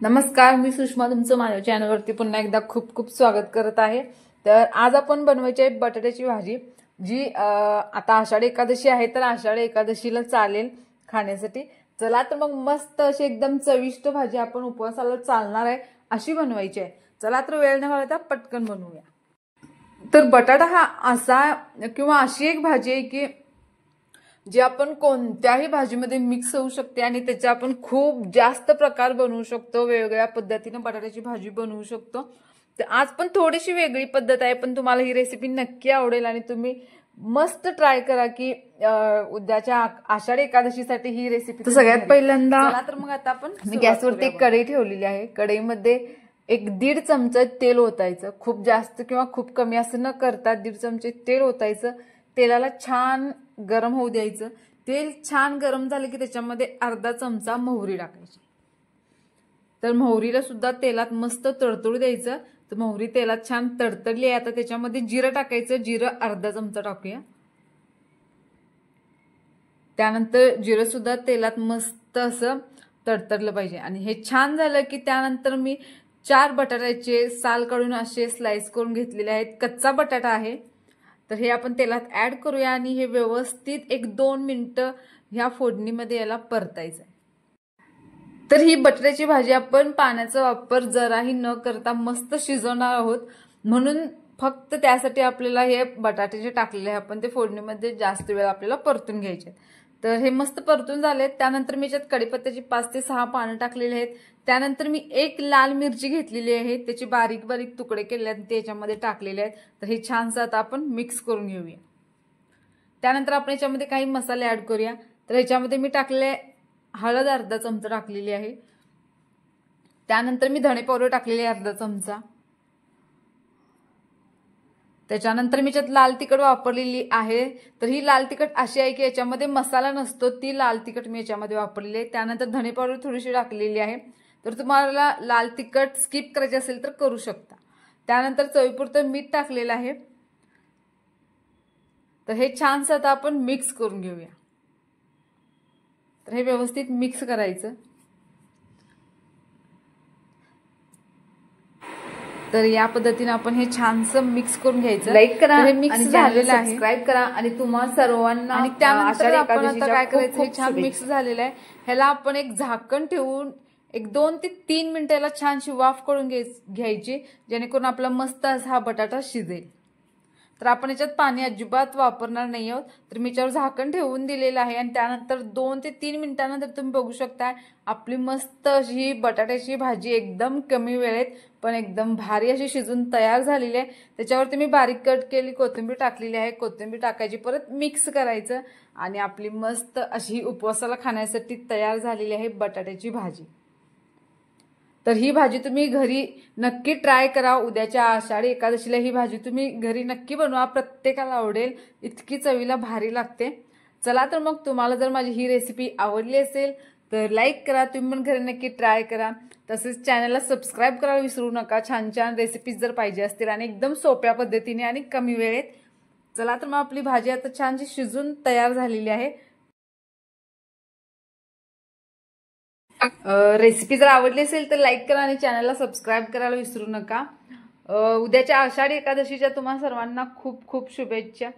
नमस्कार, मी सुषमा तुमचं माझ्या चॅनलवरती पुन्हा एकदा खूप खूप स्वागत करत आहे। तर आज आपण बनवायची आहे बटाट्याची भाजी, जी आता आषाढी एकादशी आहे, तर आषाढी एकादशीला चालेल खाण्यासाठी। चला तर मग मस्त अशी एकदम चविष्ट भाजी आपण उपवासाला चालणार आहे अशी बनवायची आहे। चला तर वेळ न घालवता पटकन बनवूया। तर बटाटा हा असा किंवा अशी एक भाजी आहे की जे आपण कोणत्याही भाजीमध्ये मिक्स होऊ शकते आणि त्याचे आपण खूप जास्त प्रकार बनवू शकतो। वेगवेगळ्या पद्धतीने बटाट्याची भाजी बनवू शकतो। तर आज पण थोडीशी वेगळी पद्धत आहे, पण तुम्हाला ही रेसिपी नक्की आवडेल आणि तुम्ही मस्त ट्राय करा की उद्याच्या आषाढी एकादशीसाठी ही रेसिपी। तर सगळ्यात पहिल्यांदा तर मग आता आपण मी गॅसवरती कढई ठेवलेली आहे। कढईमध्ये 1-1.5 चमचा तेल ओतायचं। खूप जास्त किंवा खूप कमी असं न करता 1.5 चमचे तेल ओतायचं। तेलाला छान गरम होऊ द्यायचं। तेल छान गरम झाले की त्याच्यामध्ये अर्धा चमचा मोहरी टाकायची। तर मोहरीला सुद्धा तेलात मस्त तडतडू द्यायचं। तर मोहरी तेलात छान तडतडली आहे, आता त्याच्यामध्ये जिरं टाकायचं। जिरं अर्धा चमचा टाकूया। त्यानंतर जिरं सुद्धा तेलात मस्त असं तडतडलं पाहिजे आणि हे छान झालं की त्यानंतर मी 4 बटाट्याचे साल काढून असे स्लाइस करून घेतलेले आहेत। कच्चा बटाटा आहे, तर हे आपण तेलात ऍड करूया आणि हे व्यवस्थित 1-2 मिनिटं ह्या फोडणीमध्ये याला परतायचं आहे। तर ही बटाट्याची भाजी आपण पाण्याचा वापर जराही न करता मस्त शिजवणार आहोत, म्हणून फक्त त्यासाठी आपल्याला हे बटाटे जे टाकलेले आहे आपण ते फोडणीमध्ये जास्त वेळ आपल्याला परतून घ्यायचे। तर हे मस्त परतून झालेत। त्यानंतर मी याच्यात कढीपत्त्याची 5 ते 6 पानं टाकलेली आहेत। त्यानंतर मी 1 लाल मिरची घेतलेली आहे, त्याचे बारीक बारीक तुकडे केले आहेत, ते याच्यामध्ये टाकलेले आहेत। तर हे छानसं आता आपण मिक्स करून घेऊया। त्यानंतर आपण याच्यामध्ये काही मसाले ऍड करूया। तर याच्यामध्ये मी टाकले हळद अर्धा चमचा टाकलेली आहे। त्यानंतर मी धणे पावडर टाकलेली आहे अर्धा चमचा। त्याच्यानंतर मी याच्यात लाल तिखट वापरलेली आहे। तर ही लाल तिखट अशी आहे की याच्यामध्ये मसाला नसतो, ती लाल तिखट मी याच्यामध्ये वापरलेली आहे। त्यानंतर धणे पावडर थोडीशी टाकलेली आहे। तर तुम्हाला लाल तिखट स्किप करायचे असेल तर करू शकता। त्यानंतर चवीपुरतं मीठ टाकलेलं आहे। तर हे छानसं आता आपण मिक्स करून घेऊया। तर हे व्यवस्थित मिक्स करायचं। तर या पद्धतीने आपण हे छानसं मिक्स करून घ्यायचं। लाईक करा, हे मिक्स झालेलं आहे, सबस्क्राइब करा आणि तुम्हा सर्वांना। आणि त्यानंतर आपण आता काय करायचं, हे छान मिक्स झालेलं आहे, ह्याला आपण एक झाकण ठेवून 1-2 ते 3 मिनिटाला छानशी वाफ करून घ्यायची, जेणेकरून आपला मस्त असा हा बटाटा शिजेल। तर आपण याच्यात पाणी अजिबात वापरणार नाही आहोत। तर मी याच्यावर झाकण ठेवून दिलेलं आहे आणि त्यानंतर 2 ते 3 मिनिटांनंतर तुम्ही बघू शकता आपली मस्त अशी बटाट्याची भाजी एकदम कमी वेळेत पण एकदम भारी अशी शिजून तयार झालेली आहे। त्याच्यावरती मी बारीक कट केली कोथिंबीर टाकलेली आहे। कोथिंबीर टाकायची, परत मिक्स करायचं आणि आपली मस्त अशी उपवासाला खाण्यासाठी तयार झालेली आहे बटाट्याची भाजी। तर ही भाजी तुम्ही घरी नक्की ट्राय करा। उद्याच्या आषाढी एकादशीला ही भाजी तुम्ही घरी नक्की बनवा, प्रत्येकाला आवडेल, इतकी चवीला भारी लागते। चला तर मग तुम्हाला जर माझी ही रेसिपी आवडली असेल तर लाईक करा, तुम्ही पण घरी नक्की ट्राय करा। तसेच चॅनलला सबस्क्राइब करायला विसरू नका, छान छान रेसिपीज जर पाहिजे असतील आणि एकदम सोप्या पद्धतीने आणि कमी वेळेत। चला तर मग आपली भाजी आता छानशी शिजून तयार झालेली आहे। रेसिपी जर आवडली असेल तर लाईक करा आणि चॅनलला सबस्क्राइब करायला विसरू नका। उद्याच्या आषाढी एकादशीच्या तुम्हा सर्वांना खूप खूप शुभेच्छा।